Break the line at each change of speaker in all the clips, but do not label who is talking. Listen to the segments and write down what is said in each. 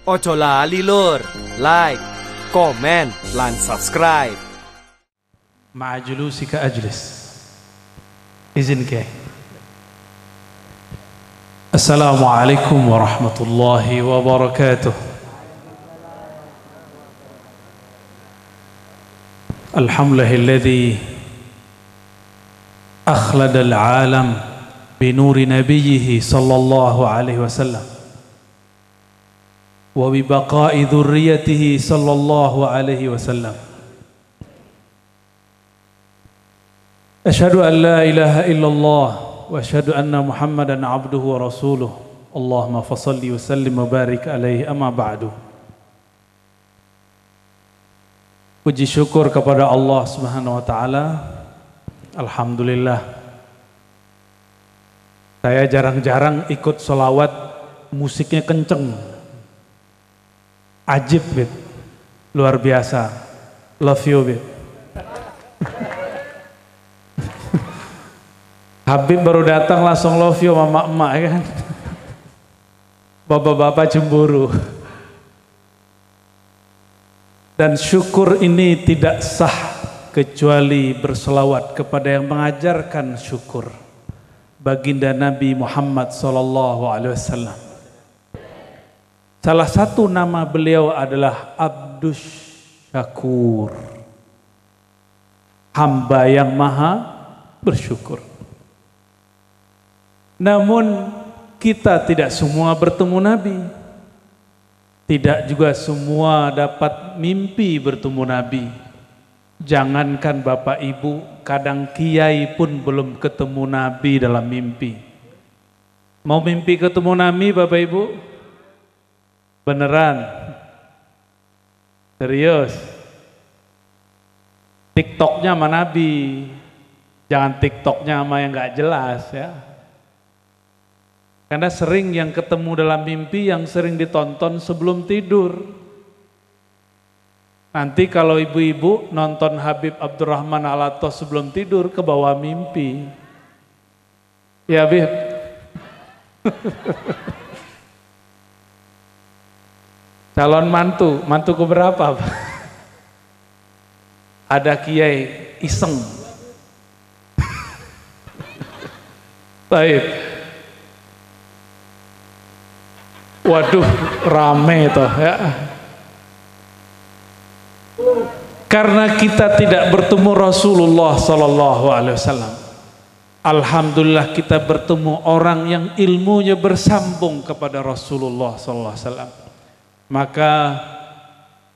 Ojo lali lur, like, komen, lan subscribe.
مع جلوسك أجلس إذنك. السلام عليكم ورحمة الله وبركاته. الحمد لله الذي أخلد العالم بنور نبيه صلى الله عليه وسلم وببقاء ذريته صلى الله عليه وسلم. أشهد أن لا إله إلا الله وأشهد أن محمدا عبده ورسوله. اللهم فصل وسلم وبارك عليه. أما بعد. Puji syukur kepada Allah Subhanahu wa taala. Alhamdulillah. Saya jarang-jarang ikut sholawat musiknya kenceng. Ajib, Bib. Luar biasa. Love you, Bib. Habib baru datang langsung love you sama emak-emak kan. Bapak-bapak cemburu. Dan syukur ini tidak sah kecuali berselawat kepada yang mengajarkan syukur, baginda Nabi Muhammad SAW. Salah satu nama beliau adalah Abdus Syakur, hamba yang maha bersyukur. Namun kita tidak semua bertemu Nabi, tidak juga semua dapat mimpi bertemu Nabi. Jangankan Bapak Ibu, kadang kiai pun belum ketemu Nabi dalam mimpi. Mau mimpi ketemu Nabi Bapak Ibu? Beneran? Serius? TikToknya sama Nabi, jangan TikToknya sama yang gak jelas ya. Karena sering yang ketemu dalam mimpi yang sering ditonton sebelum tidur. Nanti kalau ibu-ibu nonton Habib Abdurrahman Al-Atos sebelum tidur ke bawah mimpi. Ya Bib. Calon mantu keberapa? Ada kiai iseng. Baik. Waduh, rame toh ya. Karena kita tidak bertemu Rasulullah Sallallahu Alaihi Wasallam. Alhamdulillah kita bertemu orang yang ilmunya bersambung kepada Rasulullah Sallallahu Alaihi Wasallam. Maka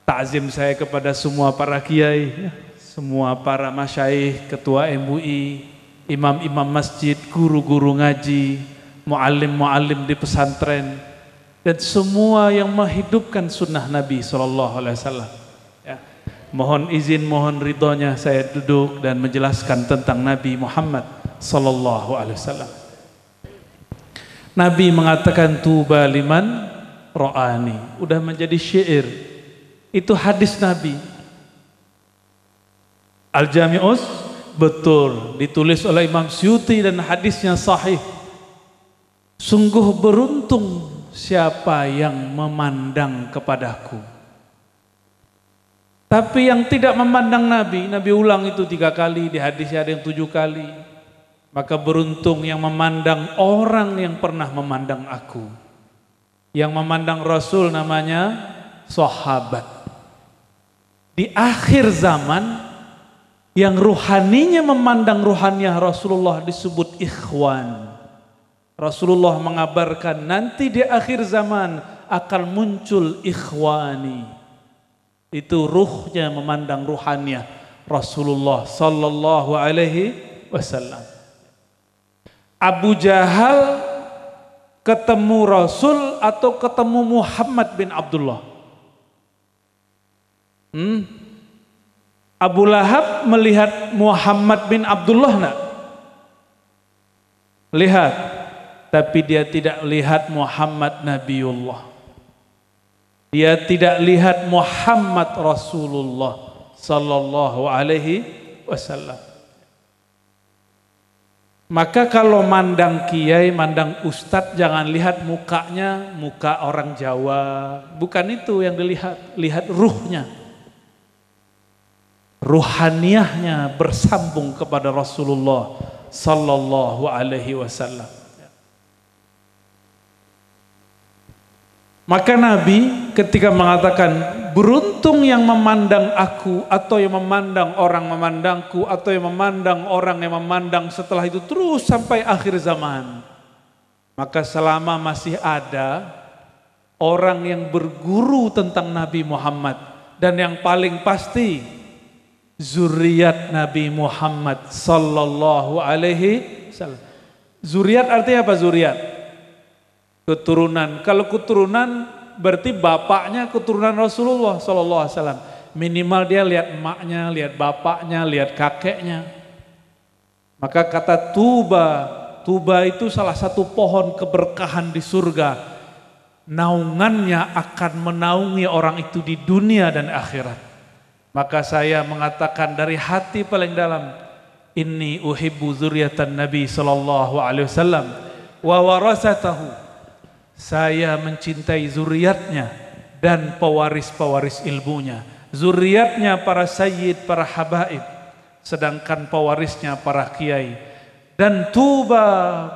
takzim saya kepada semua para kiai, semua para masyaikh, ketua MUI, imam-imam masjid, guru-guru ngaji, muallim-muallim di pesantren, dan semua yang menghidupkan sunnah Nabi SAW. Ya. Mohon izin, mohon ridhonya saya duduk dan menjelaskan tentang Nabi Muhammad SAW. Nabi mengatakan tuba liman ro'ani. Udah menjadi syair. Itu hadis Nabi. Al-Jami'us betul ditulis oleh Imam Suyuti dan hadisnya sahih. Sungguh beruntung siapa yang memandang kepadaku. Tapi yang tidak memandang Nabi, Nabi ulang itu 3 kali, di hadisnya ada yang 7 kali. Maka beruntung yang memandang orang yang pernah memandang aku. Yang memandang Rasul namanya sahabat. Di akhir zaman, yang ruhaninya memandang ruhaniah Rasulullah disebut ikhwan. Rasulullah mengabarkan nanti di akhir zaman akan muncul ikhwani. Itu ruhnya memandang ruhaniah Rasulullah Sallallahu Alaihi Wasallam. Abu Jahal ketemu Rasul atau ketemu Muhammad bin Abdullah? Abu Lahab melihat Muhammad bin Abdullah enggak? Lihat. Tapi dia tidak lihat Muhammad Nabiullah. Dia tidak lihat Muhammad Rasulullah Sallallahu Alaihi Wasallam. Maka kalau mandang kiai, mandang ustadz, jangan lihat mukanya, muka orang Jawa. Bukan itu yang dilihat, lihat ruhnya. Ruhaniyahnya bersambung kepada Rasulullah sallallahu alaihi wasallam. Maka Nabi ketika mengatakan beruntung yang memandang aku, atau yang memandang orang memandangku, atau yang memandang orang yang memandang setelah itu terus sampai akhir zaman. Maka selama masih ada orang yang berguru tentang Nabi Muhammad, dan yang paling pasti zuriat Nabi Muhammad sallallahu alaihi wasallam. Zuriat artinya apa zuriat? Keturunan. Kalau keturunan berarti bapaknya keturunan Rasulullah sallallahu alaihi wasallam. Minimal dia lihat emaknya, lihat bapaknya, lihat kakeknya. Maka kata tuba, tuba itu salah satu pohon keberkahan di surga. Naungannya akan menaungi orang itu di dunia dan akhirat. Maka saya mengatakan dari hati paling dalam, inni uhibbu zuriatan Nabi sallallahu alaihi wasallam wa warasatahu. Saya mencintai zuriatnya dan pewaris-pewaris ilmunya. Zuriatnya para sayyid, para habaib, sedangkan pewarisnya para kiai. Dan tuba,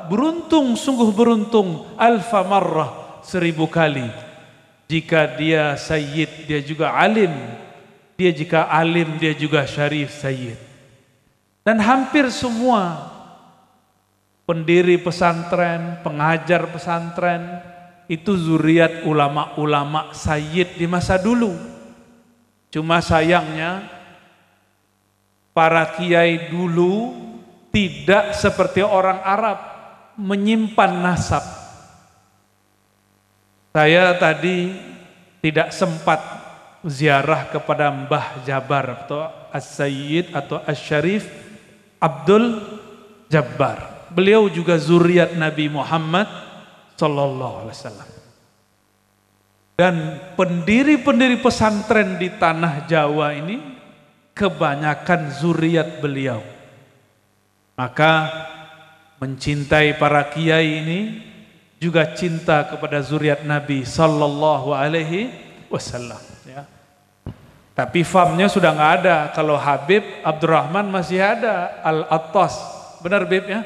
beruntung, sungguh beruntung, alfa marrah, 1000 kali. Jika dia sayyid, dia juga alim. Dia jika alim, dia juga syarif sayyid. Dan hampir semua pendiri pesantren, pengajar pesantren, itu zuriat ulama-ulama sayyid di masa dulu. Cuma sayangnya para kiai dulu tidak seperti orang Arab menyimpan nasab. Saya tadi tidak sempat ziarah kepada Mbah Jabar atau As-Sayyid atau As-Syarif Abdul Jabbar. Beliau juga zuriat Nabi Muhammad sallallahu alaihi wasallam. Dan pendiri-pendiri pesantren di tanah Jawa ini kebanyakan zuriat beliau. Maka mencintai para kiai ini juga cinta kepada zuriat Nabi sallallahu alaihi wasallam, ya. Tapi famnya sudah nggak ada. Kalau Habib Abdurrahman masih ada, Al-Attas. Benar Bib ya?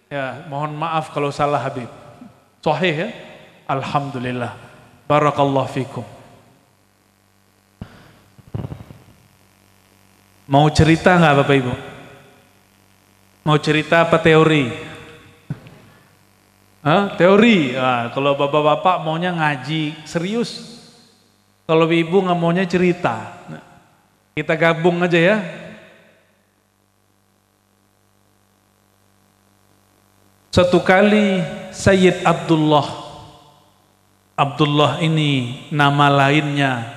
Ya, mohon maaf kalau salah Habib. Sahih ya? Alhamdulillah. Barakallahu fikum. Mau cerita nggak Bapak Ibu? Mau cerita apa teori? Hah? Teori. Nah, kalau bapak-bapak maunya ngaji serius. Kalau ibu nggak maunya cerita. Nah, kita gabung aja ya. Satu kali Sayyid Abdullah ini nama lainnya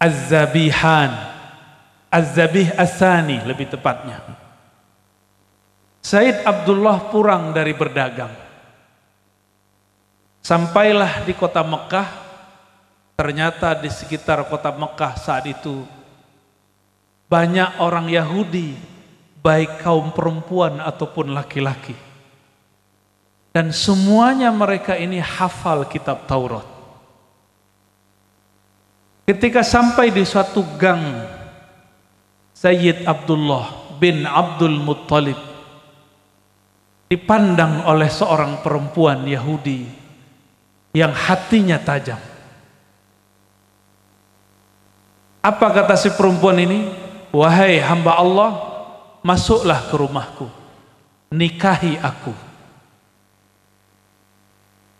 Az-Zabihan, Az-Zabih As-Sani lebih tepatnya. Sayyid Abdullah pulang dari berdagang. Sampailah di kota Mekah. Ternyata di sekitar kota Mekah saat itu banyak orang Yahudi, baik kaum perempuan ataupun laki-laki. Dan semuanya mereka ini hafal kitab Taurat. Ketika sampai di suatu gang, Sayyid Abdullah bin Abdul Muttalib dipandang oleh seorang perempuan Yahudi yang hatinya tajam. Apa kata si perempuan ini? Wahai hamba Allah, masuklah ke rumahku, nikahi aku.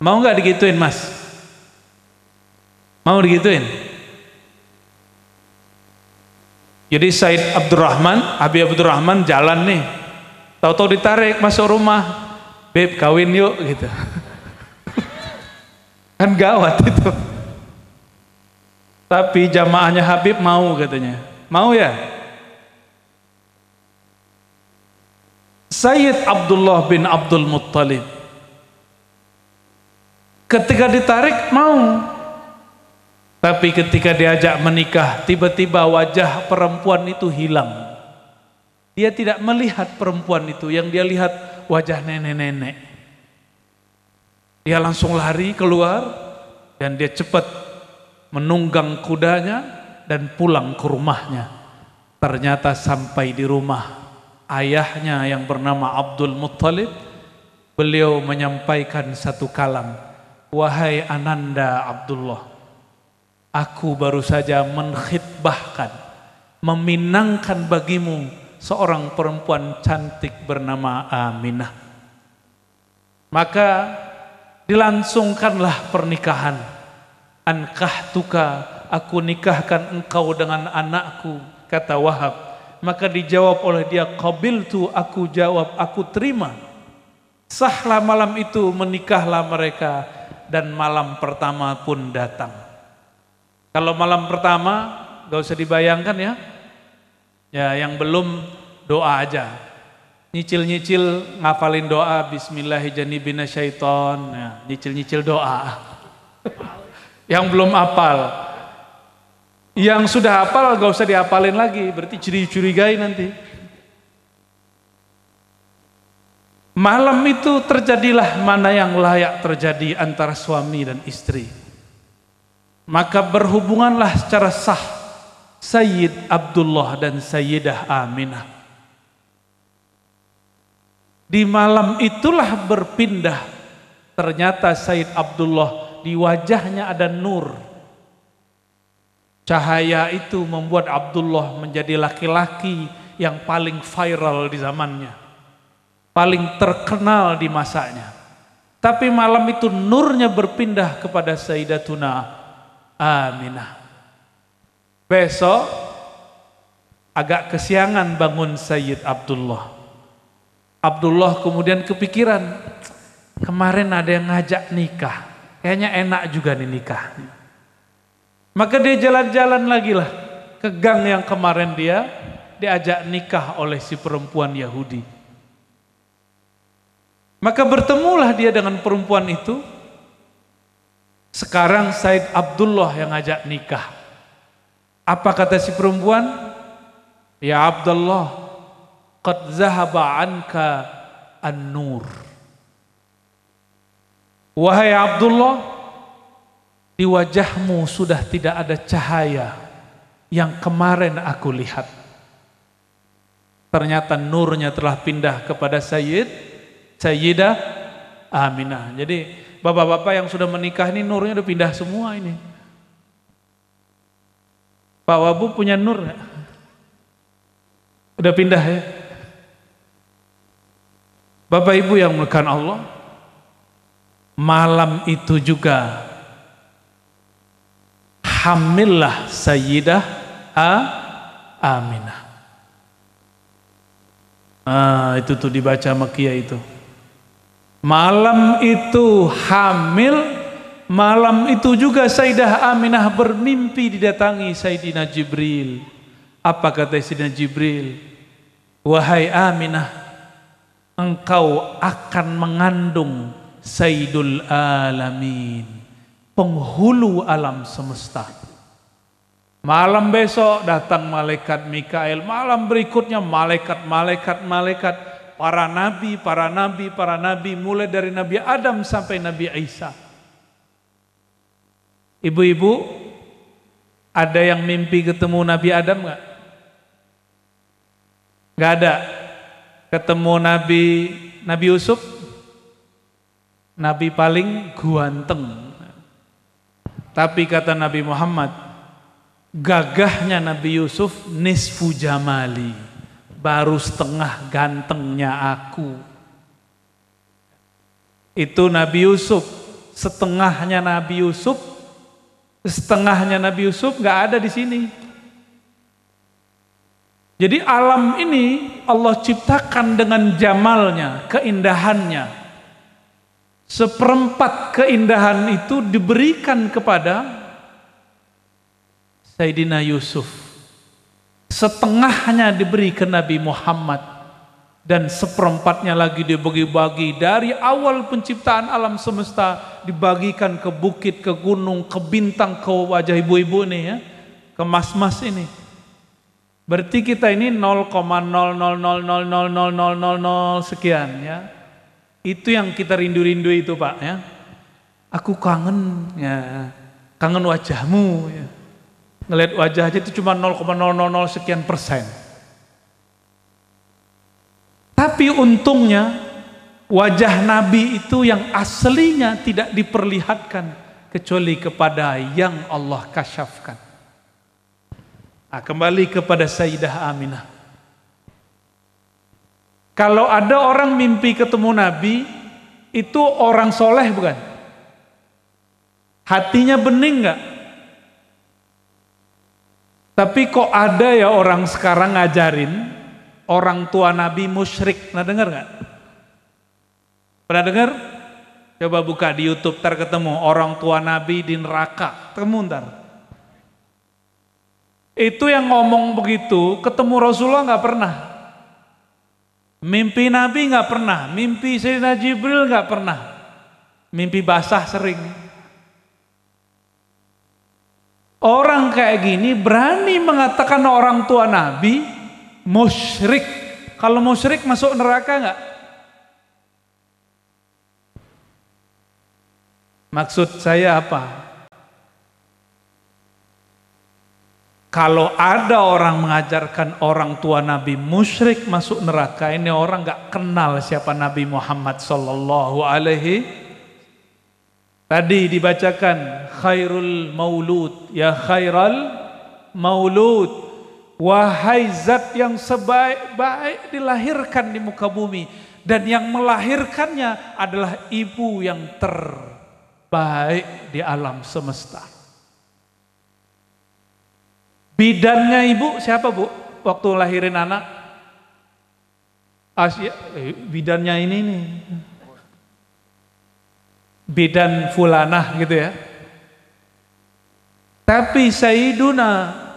Mau nggak digituin mas? Mau digituin? Jadi Said Abdurrahman, Habib Abdurrahman jalan nih, tahu-tahu ditarik masuk rumah, Beb kawin yuk gitu. Kan gawat itu. Tapi jamaahnya Habib mau katanya, mau ya? Sayyid Abdullah bin Abdul Muttalib ketika ditarik mau, tapi ketika diajak menikah tiba-tiba wajah perempuan itu hilang. Dia tidak melihat perempuan itu, yang dia lihat wajah nenek-nenek. Dia langsung lari keluar dan dia cepat menunggang kudanya dan pulang ke rumahnya. Ternyata sampai di rumah ayahnya yang bernama Abdul Muttalib, beliau menyampaikan satu kalam, "Wahai Ananda Abdullah, aku baru saja menkhitbahkan, meminangkan bagimu seorang perempuan cantik bernama Aminah." Maka dilangsungkanlah pernikahan. "Ankahtuka, aku nikahkan engkau dengan anakku," kata Wahab. Maka dijawab oleh dia, "Qabiltu," aku jawab, aku terima. Sahlah malam itu, menikahlah mereka, dan malam pertama pun datang. Kalau malam pertama gak usah dibayangkan ya. Ya, yang belum doa aja. Nyicil-nyicil ngafalin doa Bismillahirrahmanirrahim syaiton, ya, nyicil-nyicil doa. Yang belum hafal, yang sudah hafal gak usah dihafalin lagi, berarti curigai nanti. Malam itu terjadilah mana yang layak terjadi antara suami dan istri. Maka berhubunganlah secara sah Sayyid Abdullah dan Sayyidah Aminah. Di malam itulah berpindah. Ternyata Sayyid Abdullah di wajahnya ada nur. Cahaya itu membuat Abdullah menjadi laki-laki yang paling viral di zamannya, paling terkenal di masanya. Tapi malam itu nurnya berpindah kepada Sayyidatuna Aminah. Besok agak kesiangan bangun Sayyid Abdullah. Abdullah kemudian kepikiran, kemarin ada yang ngajak nikah, kayaknya enak juga nih nikah. Maka dia jalan-jalan lagi lah ke gang yang kemarin dia diajak nikah oleh si perempuan Yahudi. Maka bertemulah dia dengan perempuan itu. Sekarang Said Abdullah yang ngajak nikah. Apa kata si perempuan? "Ya Abdullah, qad zahaba anka an-nur." Wahai Abdullah, di wajahmu sudah tidak ada cahaya yang kemarin aku lihat. Ternyata nurnya telah pindah kepada Sayyidah Aminah. Jadi bapak-bapak yang sudah menikah ini nurnya udah pindah semua ini. Pak Wabu punya nur gak? Udah pindah ya? Bapak Ibu yang dimuliakan Allah, malam itu juga hamillah Sayyidah Aminah. Itu tuh dibaca Makkiyah itu. Malam itu hamil, malam itu juga Sayyidah Aminah bermimpi didatangi Sayyidina Jibril. Apa kata Sayyidina Jibril? "Wahai Aminah, engkau akan mengandung Sayyidul Alamin, penghulu alam semesta." Malam besok datang malaikat Mikail, malam berikutnya malaikat, para nabi, mulai dari Nabi Adam sampai Nabi Isa. Ibu-ibu, ada yang mimpi ketemu Nabi Adam gak? Gak ada. Ketemu Nabi Yusuf, Nabi paling ganteng. Tapi kata Nabi Muhammad, gagahnya Nabi Yusuf nisfu jamali, baru setengah gantengnya aku. Itu Nabi Yusuf, setengahnya Nabi Yusuf nggak ada di sini. Jadi alam ini Allah ciptakan dengan jamalnya, keindahannya. Seperempat keindahan itu diberikan kepada Sayyidina Yusuf, setengahnya diberi ke Nabi Muhammad, dan seperempatnya lagi dibagi-bagi. Dari awal penciptaan alam semesta dibagikan ke bukit, ke gunung, ke bintang, ke wajah ibu-ibu nih ya, ke mas-mas ini. Berarti kita ini 0,000000000 sekian ya. Itu yang kita rindu-rindu itu Pak ya. Aku kangen ya. Kangen wajahmu ya. Ngelihat wajah aja itu cuma 0,000 sekian persen. Tapi untungnya wajah Nabi itu yang aslinya tidak diperlihatkan kecuali kepada yang Allah kasyafkan. Nah, kembali kepada Sayyidah Aminah. Kalau ada orang mimpi ketemu Nabi, itu orang soleh bukan? Hatinya bening nggak? Tapi kok ada ya orang sekarang ngajarin orang tua Nabi musyrik. Pernah dengar nggak? Pernah dengar? Coba buka di YouTube, ntar ketemu orang tua Nabi di neraka. Ketemu ntar. Itu yang ngomong begitu, ketemu Rasulullah nggak pernah. Mimpi Nabi nggak pernah, mimpi Sayyidina Jibril nggak pernah. Mimpi basah sering. Orang kayak gini berani mengatakan orang tua Nabi musyrik. Kalau musyrik masuk neraka nggak? Maksud saya apa? Kalau ada orang mengajarkan orang tua Nabi musyrik masuk neraka, ini orang nggak kenal siapa Nabi Muhammad sallallahu alaihi. Tadi dibacakan khairul maulud, ya khairal maulud, wahai zat yang sebaik-baik dilahirkan di muka bumi, dan yang melahirkannya adalah ibu yang terbaik di alam semesta. Bidannya ibu siapa bu? Waktu lahirin anak? Asia, bidannya ini nih. Bidan fulanah gitu ya. Tapi Sayyiduna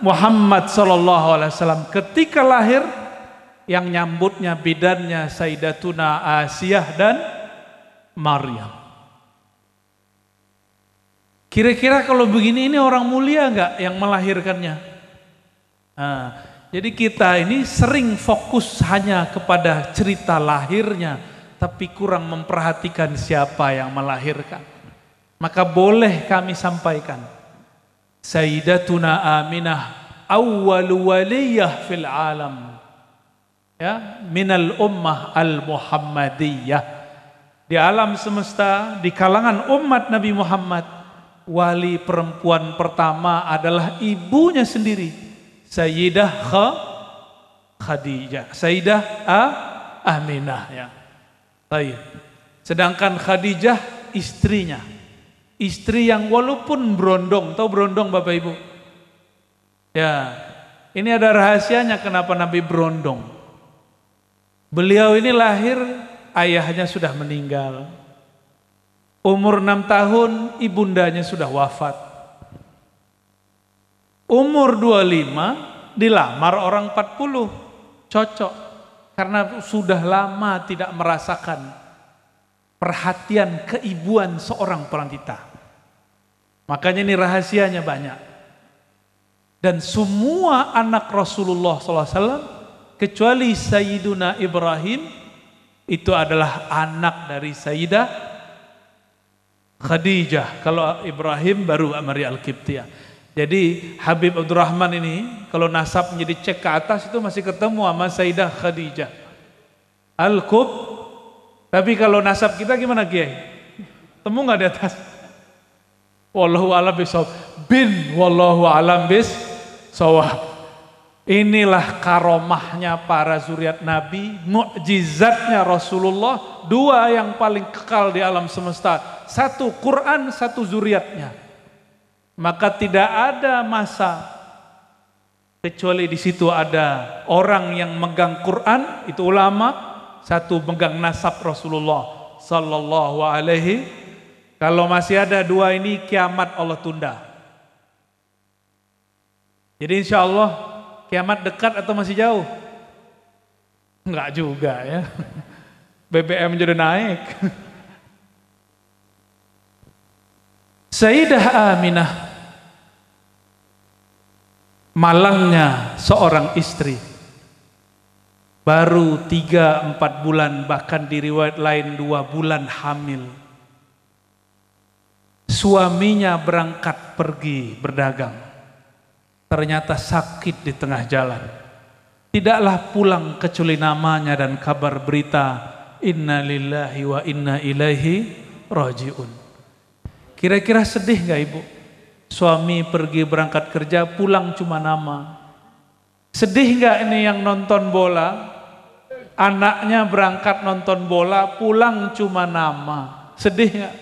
Muhammad sallallahu alaihi wasallam ketika lahir yang nyambutnya bidannya Sayyidatuna Asiyah dan Maryam. Kira-kira kalau begini ini orang mulia enggak yang melahirkannya? Nah, jadi kita ini sering fokus hanya kepada cerita lahirnya, tapi kurang memperhatikan siapa yang melahirkan. Maka boleh kami sampaikan, Sayyidatuna Aminah awwalu waliyah fil alam, ya, minal ummah al Muhammadiyah. Di alam semesta, di kalangan umat Nabi Muhammad, wali perempuan pertama adalah ibunya sendiri, Sayyidah Khadijah, Sayyidah Aminah ya. Baik. Sedangkan Khadijah istrinya, istri yang walaupun berondong, tahu berondong Bapak Ibu? Ya, ini ada rahasianya kenapa Nabi berondong. Beliau ini lahir, ayahnya sudah meninggal. Umur 6 tahun, ibundanya sudah wafat. Umur 25 dilamar orang 40, cocok karena sudah lama tidak merasakan perhatian keibuan seorang wanita. Makanya ini rahasianya banyak. Dan semua anak Rasulullah SAW kecuali Sayyiduna Ibrahim itu adalah anak dari Sayyidah Khadijah. Kalau Ibrahim baru Maria Al-Qibtiyah. Jadi Habib Abdurrahman ini kalau nasab menjadi cek ke atas itu masih ketemu sama Sayyidah Khadijah Al-Qub. Tapi kalau nasab kita gimana Kiai? Temu nggak di atas? Wallahu a'lam bishawab. Wallahu a'lam bishawab. Inilah karomahnya para zuriat Nabi, mukjizatnya Rasulullah, dua yang paling kekal di alam semesta. Satu Quran, satu zuriatnya. Maka tidak ada masa kecuali di situ ada orang yang megang Quran, itu ulama, satu megang nasab Rasulullah sallallahu alaihi. Kalau masih ada dua ini kiamat Allah tunda. Jadi insya Allah kiamat dekat atau masih jauh? Enggak juga ya. BBM jadi naik. Sayyidah Aminah malangnya seorang istri, baru 3-4 bulan, bahkan di riwayat lain 2 bulan hamil. Suaminya berangkat pergi berdagang, ternyata sakit di tengah jalan. Tidaklah pulang kecuali namanya dan kabar berita, inna lillahi wa inna ilaihi raji'un. Kira-kira sedih gak ibu? Suami pergi berangkat kerja, pulang cuma nama. Sedih gak ini yang nonton bola? Anaknya berangkat nonton bola, pulang cuma nama. Sedih gak?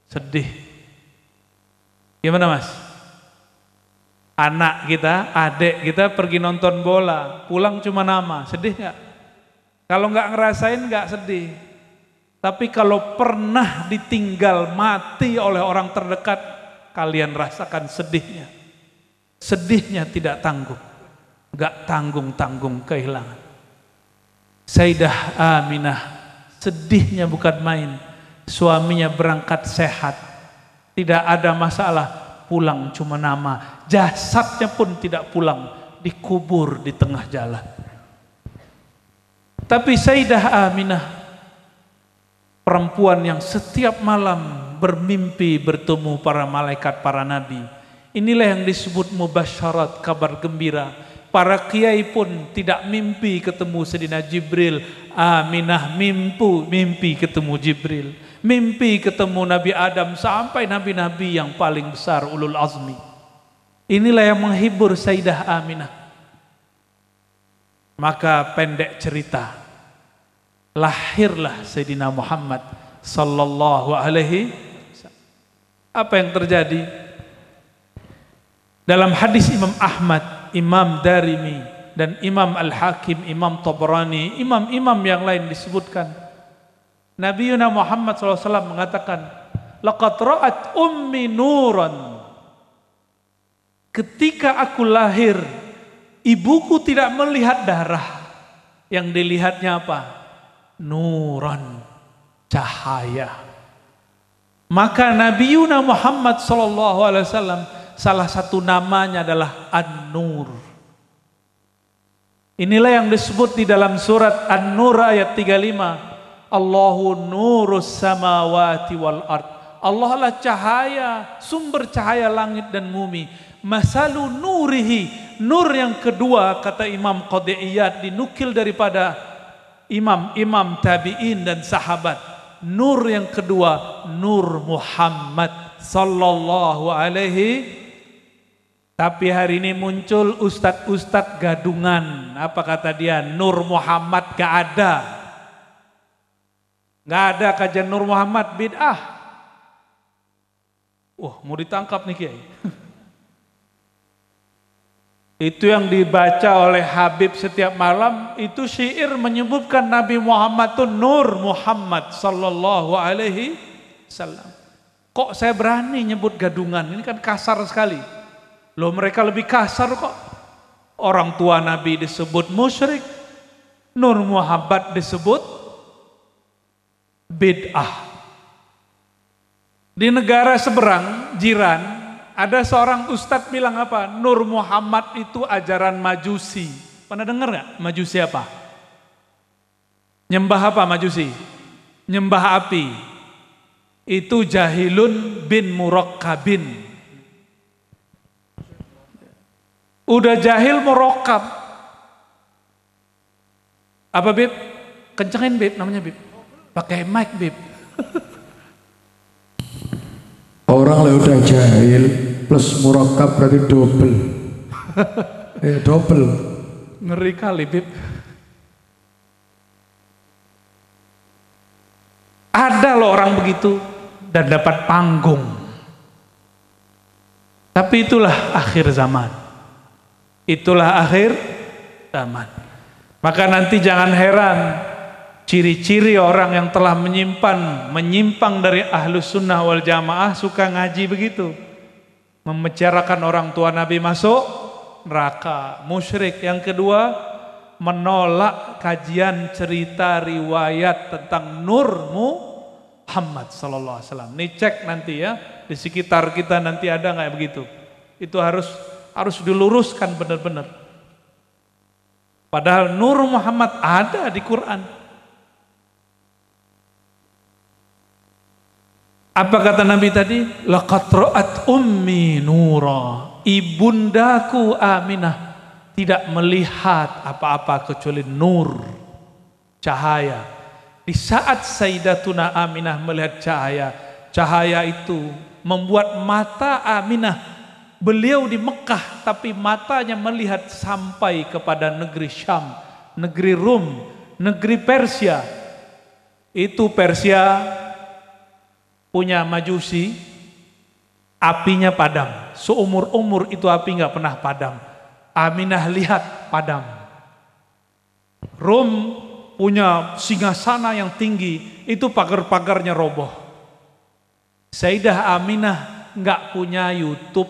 Sedih. Gimana mas? Anak kita, adik kita pergi nonton bola, pulang cuma nama. Sedih gak? Kalau gak ngerasain gak sedih. Tapi kalau pernah ditinggal mati oleh orang terdekat, kalian rasakan sedihnya. Sedihnya tidak tanggung. Gak tanggung-tanggung kehilangan. Sayyidah Aminah, sedihnya bukan main. Suaminya berangkat sehat, tidak ada masalah, pulang cuma nama. Jasadnya pun tidak pulang, dikubur di tengah jalan. Tapi Sayyidah Aminah, perempuan yang setiap malam bermimpi bertemu para malaikat, para nabi. Inilah yang disebut mubasyarat, kabar gembira. Para kiai pun tidak mimpi ketemu Sayyidina Jibril. Aminah mimpi ketemu Jibril. Mimpi ketemu Nabi Adam sampai nabi-nabi yang paling besar, ulul azmi. Inilah yang menghibur Sayyidah Aminah. Maka pendek cerita, lahirlah Sayyidina Muhammad sallallahu alaihi wasallam. Apa yang terjadi? Dalam hadis Imam Ahmad, Imam Darimi, dan Imam Al-Hakim, Imam Tabrani, imam-imam yang lain disebutkan, Nabi Muhammad SAW mengatakan, laqad ra'at ummi nuran. Ketika aku lahir, ibuku tidak melihat darah. Yang dilihatnya apa? Nuran, cahaya. Maka Nabi Muhammad SAW, salah satu namanya adalah An-Nur. Inilah yang disebut di dalam surat An-Nur ayat 35. Allahu nurus samawati wal ard. Allah lah cahaya, sumber cahaya langit dan bumi. Masalu nurihi, nur yang kedua kata Imam Qadiyat, dinukil daripada imam-imam tabi'in dan sahabat. Nur yang kedua, Nur Muhammad sallallahu alaihi. Tapi hari ini muncul ustadz-ustadz gadungan. Apa kata dia? Nur Muhammad gak ada. Gak ada kajian Nur Muhammad, bid'ah. Wah, mau ditangkap nih Kiai. Itu yang dibaca oleh Habib setiap malam, itu syair menyebutkan Nabi Muhammad itu Nur Muhammad sallallahu alaihi wasallam. Kok saya berani nyebut gadungan? Ini kan kasar sekali. Loh, mereka lebih kasar kok. Orang tua Nabi disebut musyrik, Nur Muhammad disebut bid'ah. Di negara seberang, jiran, ada seorang ustadz bilang apa? Nur Muhammad itu ajaran Majusi. Pernah dengar nggak? Majusi apa? Nyembah apa Majusi? Nyembah api. Itu Jahilun bin Murakkabin. Udah jahil murakkab. Apa Bib? Kencengin Bib, namanya Bib. Pakai mic Bib.
Orang lah udah jahil plus murakkab berarti double. Double.
Ngeri kali Bib. Ada loh orang begitu dan dapat panggung. Tapi itulah akhir zaman. Itulah akhir zaman. Maka nanti jangan heran ciri-ciri orang yang telah menyimpang dari ahlus sunnah wal jamaah suka ngaji begitu. Membicarakan orang tua Nabi masuk neraka, musyrik. Yang kedua, menolak kajian cerita riwayat tentang Nur Muhammad sallallahu alaihi wasallam. Nih cek nanti ya, di sekitar kita nanti ada nggak begitu? Itu harus harus diluruskan benar-benar. Padahal Nur Muhammad ada di Quran. Apa kata Nabi tadi? Laqad ra'at ummi nura. Ibundaku Aminah tidak melihat apa-apa kecuali nur, cahaya. Di saat Sayyidatuna Aminah melihat cahaya, cahaya itu membuat mata Aminah, beliau di Mekah tapi matanya melihat sampai kepada negeri Syam, negeri Rum, negeri Persia. Itu Persia punya majusi, apinya padam. Seumur-umur itu api nggak pernah padam. Aminah lihat padam. Rum punya singgasana yang tinggi, itu pagar-pagarnya roboh. Sayyidah Aminah nggak punya YouTube,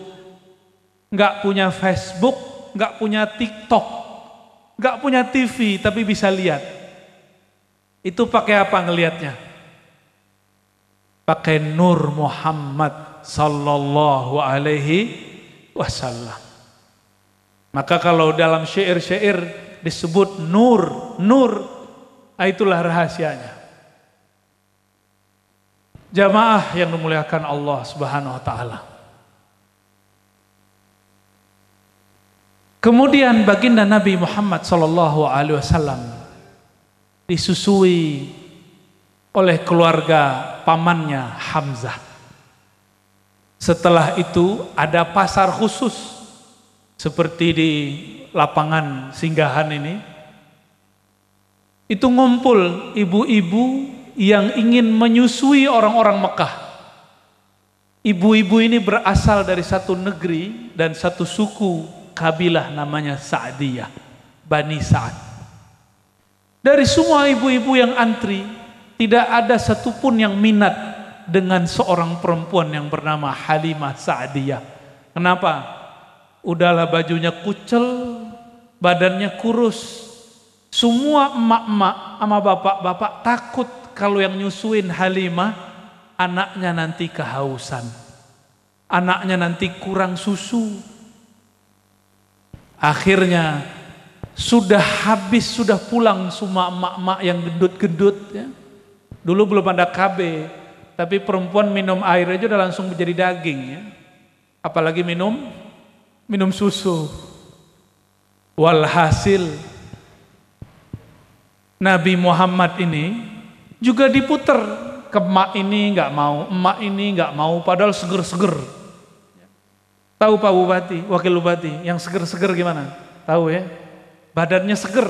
nggak punya Facebook, nggak punya TikTok, nggak punya TV, tapi bisa lihat. Itu pakai apa ngelihatnya? Pakai Nur Muhammad sallallahu alaihi wasallam. Maka kalau dalam syair-syair disebut nur, itulah rahasianya. Jamaah yang dimuliakan Allah Subhanahu wa taala. Kemudian baginda Nabi Muhammad sallallahu alaihi wasallam disusui oleh keluarga pamannya Hamzah. Setelah itu ada pasar khusus seperti di lapangan singgahan ini. Itu ngumpul ibu-ibu yang ingin menyusui orang-orang Mekah. Ibu-ibu ini berasal dari satu negeri dan satu suku kabilah namanya Sa'diyah, Bani Sa'ad. Dari semua ibu-ibu yang antri, tidak ada satupun yang minat dengan seorang perempuan yang bernama Halimah Sa'diyah. Kenapa? Udahlah bajunya kucel, badannya kurus. Semua emak-emak sama bapak-bapak takut kalau yang nyusuin Halimah anaknya nanti kehausan, anaknya nanti kurang susu. Akhirnya sudah habis, sudah pulang semua emak-emak yang gendut-gendut ya. Dulu belum ada KB, tapi perempuan minum air aja udah langsung menjadi daging ya. Apalagi minum susu. Walhasil Nabi Muhammad ini juga diputer ke emak ini nggak mau, emak ini nggak mau, padahal seger-seger. Tahu Pak Bupati, Wakil Bupati, yang seger-seger gimana? Tahu ya? Badannya seger.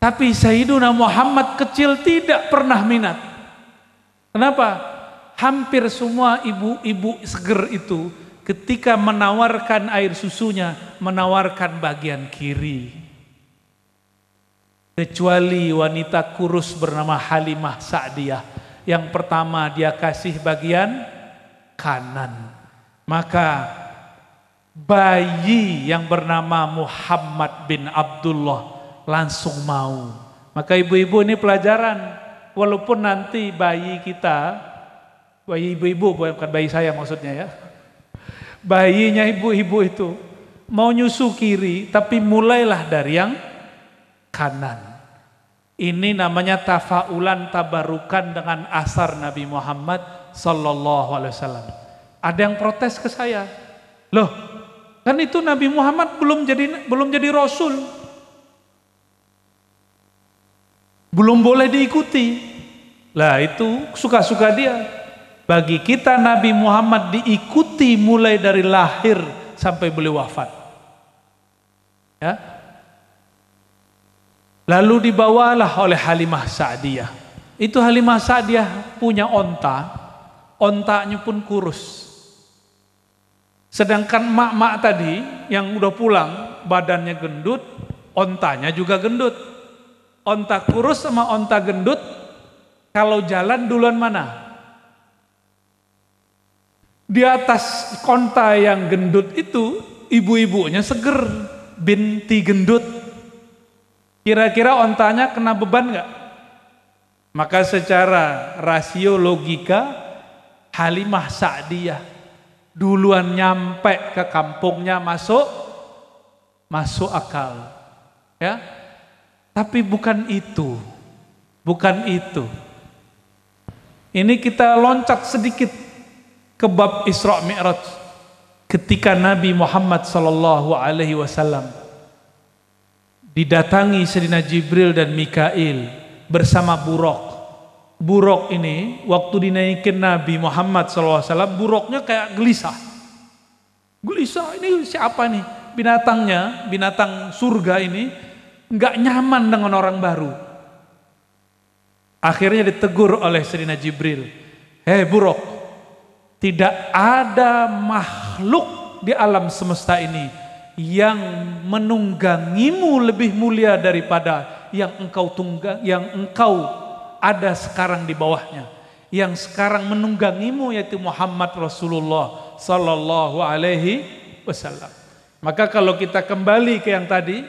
Tapi Sayyiduna Muhammad kecil tidak pernah minat. Kenapa? Hampir semua ibu-ibu seger itu ketika menawarkan air susunya, menawarkan bagian kiri. Kecuali wanita kurus bernama Halimah Sa'diyah. Yang pertama dia kasih bagian kanan. Maka bayi yang bernama Muhammad bin Abdullah langsung mau. Maka ibu-ibu ini pelajaran. Walaupun nanti bayi kita, bayi ibu-ibu bukan bayi saya maksudnya ya. Bayinya ibu-ibu itu mau nyusu kiri, tapi mulailah dari yang kanan. Ini namanya tafaulan, tabarukan dengan asar Nabi Muhammad sallallahu alaihi wasallam. Ada yang protes ke saya, loh kan itu Nabi Muhammad belum jadi rasul, belum boleh diikuti. Lah itu suka-suka dia. Bagi kita Nabi Muhammad diikuti mulai dari lahir sampai beliau wafat. Ya. Lalu dibawalah oleh Halimah Sa'diyah. Itu Halimah Sa'diyah punya onta, ontanya pun kurus. Sedangkan mak-mak tadi yang udah pulang badannya gendut, ontanya juga gendut. Onta kurus sama onta gendut, kalau jalan duluan mana? Di atas onta yang gendut itu ibu-ibunya seger, binti gendut. Kira-kira ontanya kena beban nggak? Maka secara rasio logika Halimah Sa'diyah duluan nyampe ke kampungnya masuk akal. Ya. Tapi bukan itu. Bukan itu. Ini kita loncat sedikit ke bab Isra Mi'raj. Ketika Nabi Muhammad sallallahu alaihi wasallam didatangi Sayyidina Jibril dan Mikail bersama buruk. Buruk ini waktu dinaikin Nabi Muhammad SAW, buruknya kayak gelisah. Gelisah, ini siapa nih? Binatangnya, binatang surga ini nggak nyaman dengan orang baru. Akhirnya ditegur oleh Sayyidina Jibril. Hei buruk, tidak ada makhluk di alam semesta ini yang menunggangimu lebih mulia daripada yang engkau ada sekarang di bawahnya. Yang sekarang menunggangimu yaitu Muhammad Rasulullah sallallahu alaihi wasallam. Maka kalau kita kembali ke yang tadi,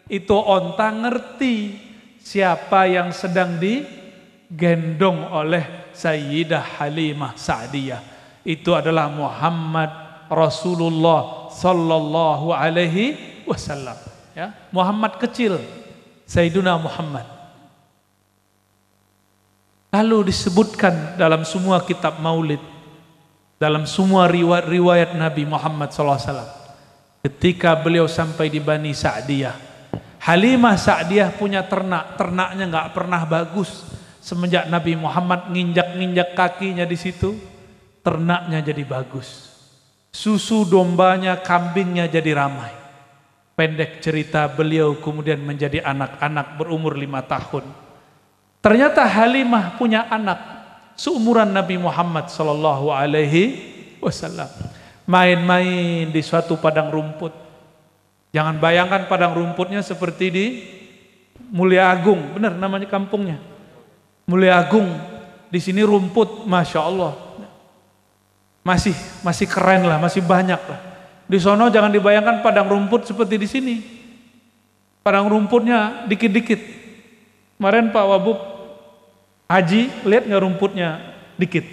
itu onta ngerti siapa yang sedang digendong oleh Sayyidah Halimah Sa'diyah. Itu adalah Muhammad Rasulullah sallallahu alaihi wasallam. Ya, Muhammad kecil, Sayyiduna Muhammad. Lalu disebutkan dalam semua kitab maulid, dalam semua riwayat Nabi Muhammad SAW, ketika beliau sampai di Bani Sa'diyah, Halimah Sa'diyah punya ternak, ternaknya nggak pernah bagus. Semenjak Nabi Muhammad nginjak-nginjak kakinya di situ, ternaknya jadi bagus. Susu dombanya, kambingnya jadi ramai. Pendek cerita, beliau kemudian menjadi anak-anak berumur 5 tahun. Ternyata Halimah punya anak seumuran Nabi Muhammad sallallahu alaihi wasallam. Main-main di suatu padang rumput. Jangan bayangkan padang rumputnya seperti di Mulia Agung, benar namanya kampungnya. Mulia Agung. Di sini rumput, masya Allah, masih keren lah, masih banyak lah. Di sono jangan dibayangkan padang rumput seperti di sini. Padang rumputnya dikit-dikit. Kemarin Pak Wabub Haji, lihat nggak rumputnya dikit,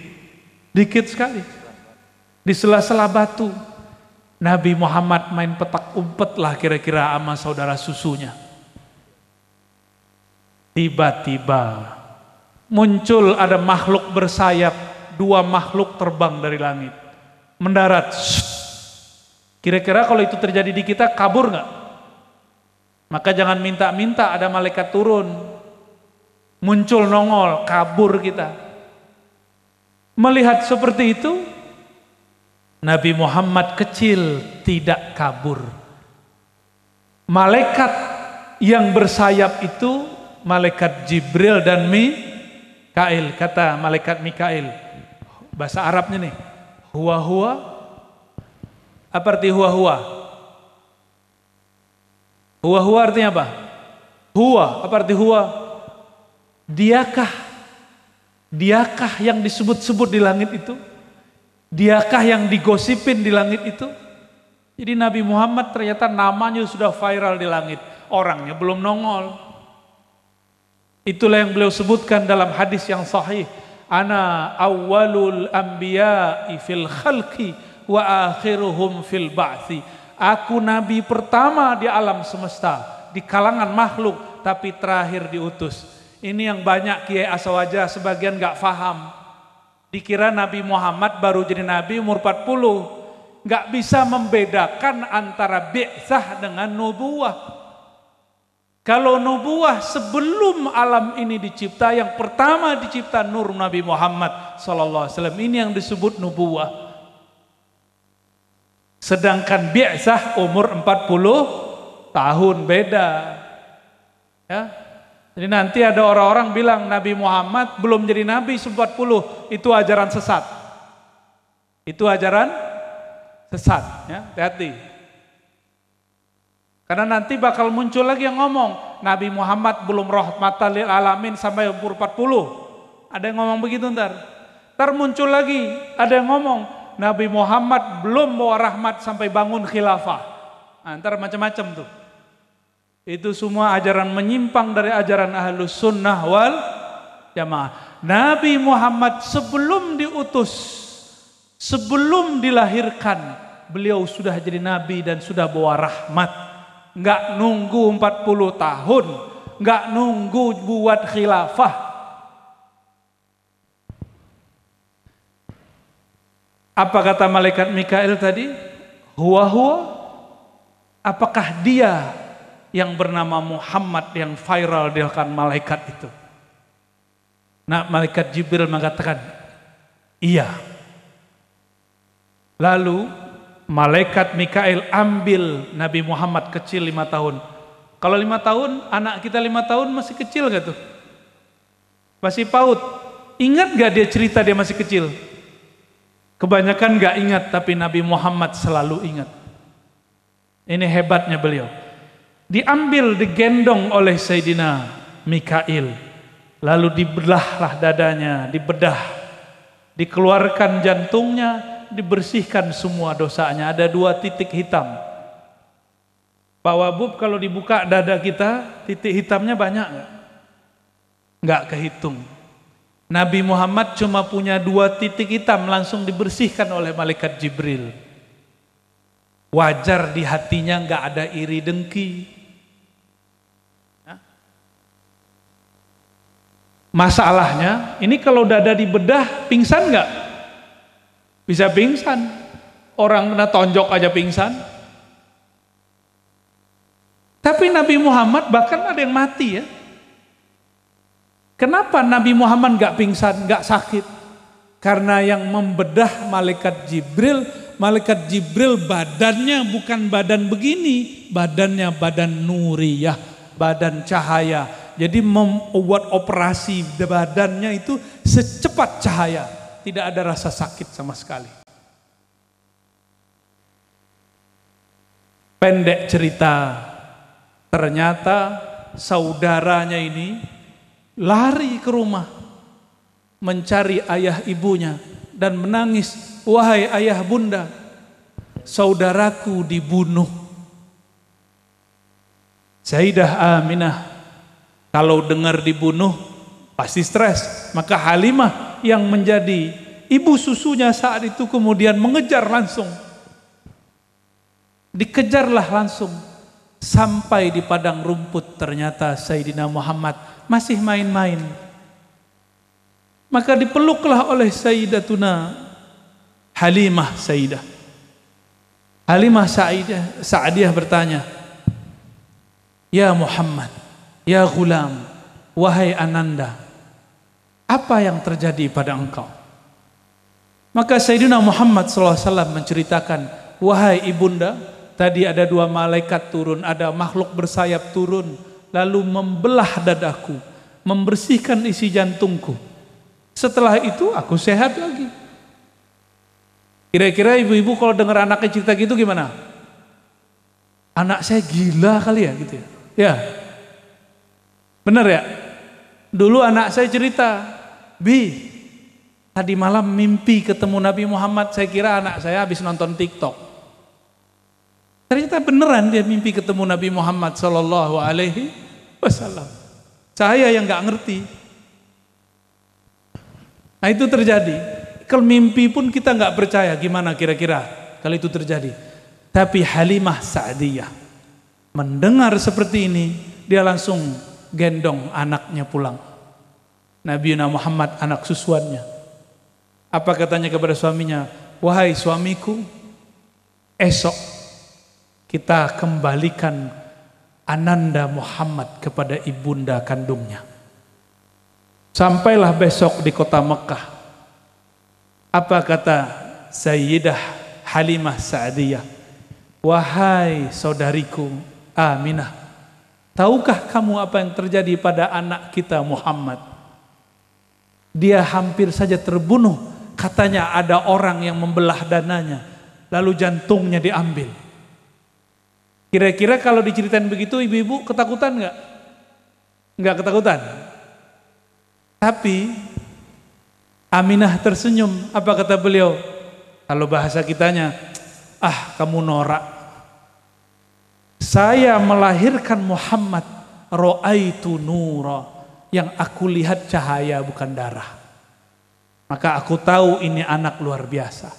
dikit sekali. Di sela-sela batu, Nabi Muhammad main petak umpet lah kira-kira sama saudara susunya. Tiba-tiba muncul ada makhluk bersayap, 2 makhluk terbang dari langit, mendarat. Kira-kira kalau itu terjadi di kita, kabur nggak? Maka jangan minta-minta ada malaikat turun. Muncul nongol, kabur kita. Melihat seperti itu, Nabi Muhammad kecil tidak kabur. Malaikat yang bersayap itu malaikat Jibril dan Mikail. Kata malaikat Mikail, bahasa Arabnya nih, huwa. Apa arti huwa? Huwa artinya apa? Huwa, apa arti huwa? Diakah yang disebut-sebut di langit itu? Diakah yang digosipin di langit itu? Jadi Nabi Muhammad ternyata namanya sudah viral di langit, orangnya belum nongol. Itulah yang beliau sebutkan dalam hadis yang sahih, ana awwalul anbiya'i fil khalqi wa akhiruhum fil ba'thi. Aku nabi pertama di alam semesta, di kalangan makhluk, tapi terakhir diutus. Ini yang banyak kiai asawaja sebagian gak faham. Dikira Nabi Muhammad baru jadi nabi umur 40. Gak bisa membedakan antara bi'tsah dengan nubuwah. Kalau nubuwah sebelum alam ini dicipta, yang pertama dicipta nur Nabi Muhammad sallallahu alaihi wasallam, ini yang disebut nubuwah. Sedangkan bi'tsah umur 40 tahun, beda. Ya. Jadi nanti ada orang-orang bilang Nabi Muhammad belum jadi nabi 40, itu ajaran sesat. Itu ajaran sesat, ya, hati-hati. Karena nanti bakal muncul lagi yang ngomong Nabi Muhammad belum rahmatan lil alamin sampai umur 40. Ada yang ngomong begitu ntar. Ntar muncul lagi ada yang ngomong Nabi Muhammad belum bawa rahmat sampai bangun khilafah. Nah, ntar macam-macam tuh. Itu semua ajaran menyimpang dari ajaran Ahlus Sunnah wal Jamaah. Nabi Muhammad sebelum diutus Sebelum dilahirkan, beliau sudah jadi nabi dan sudah bawa rahmat. Nggak nunggu 40 tahun, nggak nunggu buat khilafah. Apa kata malaikat Mikail tadi? Huwa. Apakah dia yang bernama Muhammad yang viral di kalangan malaikat itu? Nah, malaikat Jibril mengatakan, iya. Lalu malaikat Mikail ambil Nabi Muhammad kecil 5 tahun. Kalau 5 tahun, anak kita 5 tahun masih kecil gak tuh? Masih PAUD. Ingat gak dia cerita dia masih kecil? Kebanyakan gak ingat, tapi Nabi Muhammad selalu ingat. Ini hebatnya beliau. Diambil, digendong oleh Sayyidina Mikail. Lalu dibelahlah dadanya, dibedah, dikeluarkan jantungnya, dibersihkan semua dosanya. Ada 2 titik hitam. Pak Wabub, kalau dibuka dada kita, titik hitamnya banyak nggak? Nggak kehitung. Nabi Muhammad cuma punya 2 titik hitam, langsung dibersihkan oleh malaikat Jibril. Wajar di hatinya nggak ada iri dengki. Masalahnya, ini kalau dada dibedah, pingsan nggak? Bisa pingsan. Orang kena tonjok aja pingsan. Tapi Nabi Muhammad bahkan ada yang mati ya. Kenapa Nabi Muhammad nggak pingsan, nggak sakit? Karena yang membedah malaikat Jibril. Malaikat Jibril badannya bukan badan begini, badannya badan nuriyah, badan cahaya. Jadi membuat operasi badannya itu secepat cahaya, tidak ada rasa sakit sama sekali. Pendek cerita, ternyata saudaranya ini lari ke rumah mencari ayah ibunya dan menangis, wahai ayah bunda, saudaraku dibunuh. Sayyidah Aminah kalau dengar dibunuh pasti stres. Maka Halimah yang menjadi ibu susunya saat itu kemudian mengejar langsung. Dikejarlah langsung sampai di padang rumput. Ternyata Sayyidina Muhammad masih main-main. Maka dipeluklah oleh Sayyidatuna Halimah Sayyidah. Halimah Sa'diyah bertanya, ya Muhammad, ya ghulam, wahai Ananda, apa yang terjadi pada engkau? Maka Sayyidina Muhammad SAW menceritakan, wahai ibunda, tadi ada 2 malaikat turun, ada makhluk bersayap turun, lalu membelah dadaku, membersihkan isi jantungku. Setelah itu aku sehat lagi. Kira-kira ibu-ibu kalau dengar anaknya cerita gitu gimana? Anak saya gila kali ya gitu ya? Ya. Benar ya? Dulu anak saya cerita, Bi, tadi malam mimpi ketemu Nabi Muhammad, saya kira anak saya habis nonton TikTok. Ternyata beneran dia mimpi ketemu Nabi Muhammad Sallallahu Alaihi Wasallam. Saya yang nggak ngerti. Nah itu terjadi. Kalau mimpi pun kita nggak percaya, gimana kira-kira kalau itu terjadi. Tapi Halimah Sa'diyah mendengar seperti ini, dia langsung gendong anaknya pulang. Nabi Muhammad anak susuannya. Apa katanya kepada suaminya? Wahai suamiku, esok kita kembalikan Ananda Muhammad kepada ibunda kandungnya. Sampailah besok di kota Mekah. Apa kata Sayyidah Halimah Sa'diyah? Wahai saudariku Aminah, tahukah kamu apa yang terjadi pada anak kita Muhammad? Dia hampir saja terbunuh. Katanya ada orang yang membelah dananya, lalu jantungnya diambil. Kira-kira kalau diceritain begitu, ibu-ibu ketakutan nggak? Nggak ketakutan. Tapi Aminah tersenyum. Apa kata beliau? Kalau bahasa kitanya, kamu norak. Saya melahirkan Muhammad, ro'aitu nura, yang aku lihat cahaya bukan darah. Maka aku tahu ini anak luar biasa.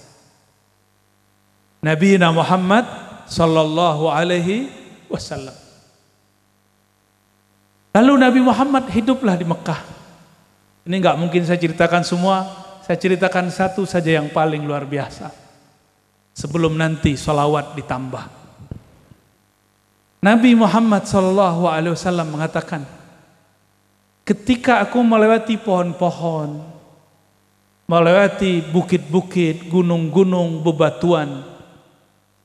Nabi Muhammad sallallahu alaihi wasallam. Lalu Nabi Muhammad hiduplah di Mekah. Ini nggak mungkin saya ceritakan semua, saya ceritakan satu saja yang paling luar biasa. Sebelum nanti sholawat ditambah. Nabi Muhammad sallallahu alaihi wasallam mengatakan, ketika aku melewati pohon-pohon, melewati bukit-bukit, gunung-gunung, bebatuan,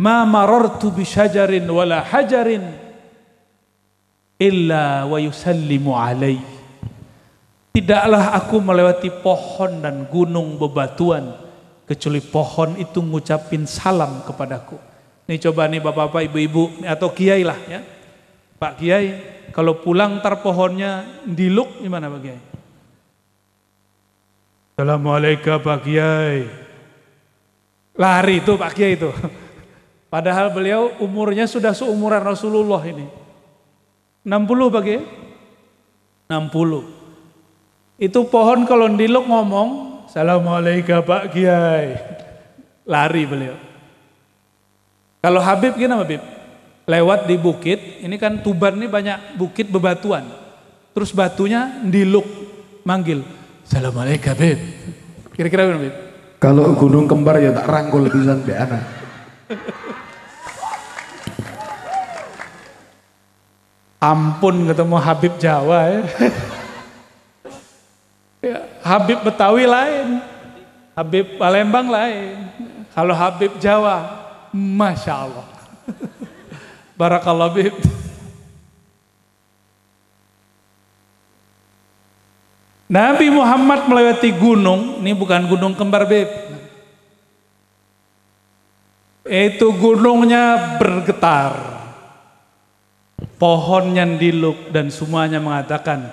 ma marartu bi syajarin wala hajarin illa wa yusallimu alai. Tidaklah aku melewati pohon dan gunung bebatuan kecuali pohon itu ngucapin salam kepadaku. Nih coba nih bapak-bapak, ibu-ibu atau kiai lah ya. Pak Kiai, kalau pulang tar pohonnya diluk gimana Pak Kiai? Assalamualaikum Pak Kiai. Lari itu Pak Kiai itu. Padahal beliau umurnya sudah seumuran Rasulullah ini. 60 Pak Kiai? 60. Itu pohon kalau diluk ngomong, Assalamualaikum Pak Kiai. Lari beliau. Kalau Habib gimana Habib? Lewat di bukit, ini kan Tuban ini banyak bukit bebatuan. Terus batunya diluk, manggil, Assalamualaikum Habib. Kira-kira gimana Habib?
Kalau gunung kembar ya tak rangkul pisan mbek anak.
Ampun ketemu Habib Jawa ya. Ya, Habib Betawi lain, Habib Palembang lain. Kalau Habib Jawa, Masya Allah. Barakallah Habib. Nabi Muhammad melewati gunung, ini bukan gunung kembar Habib. Itu gunungnya bergetar. Pohonnya diluk dan semuanya mengatakan,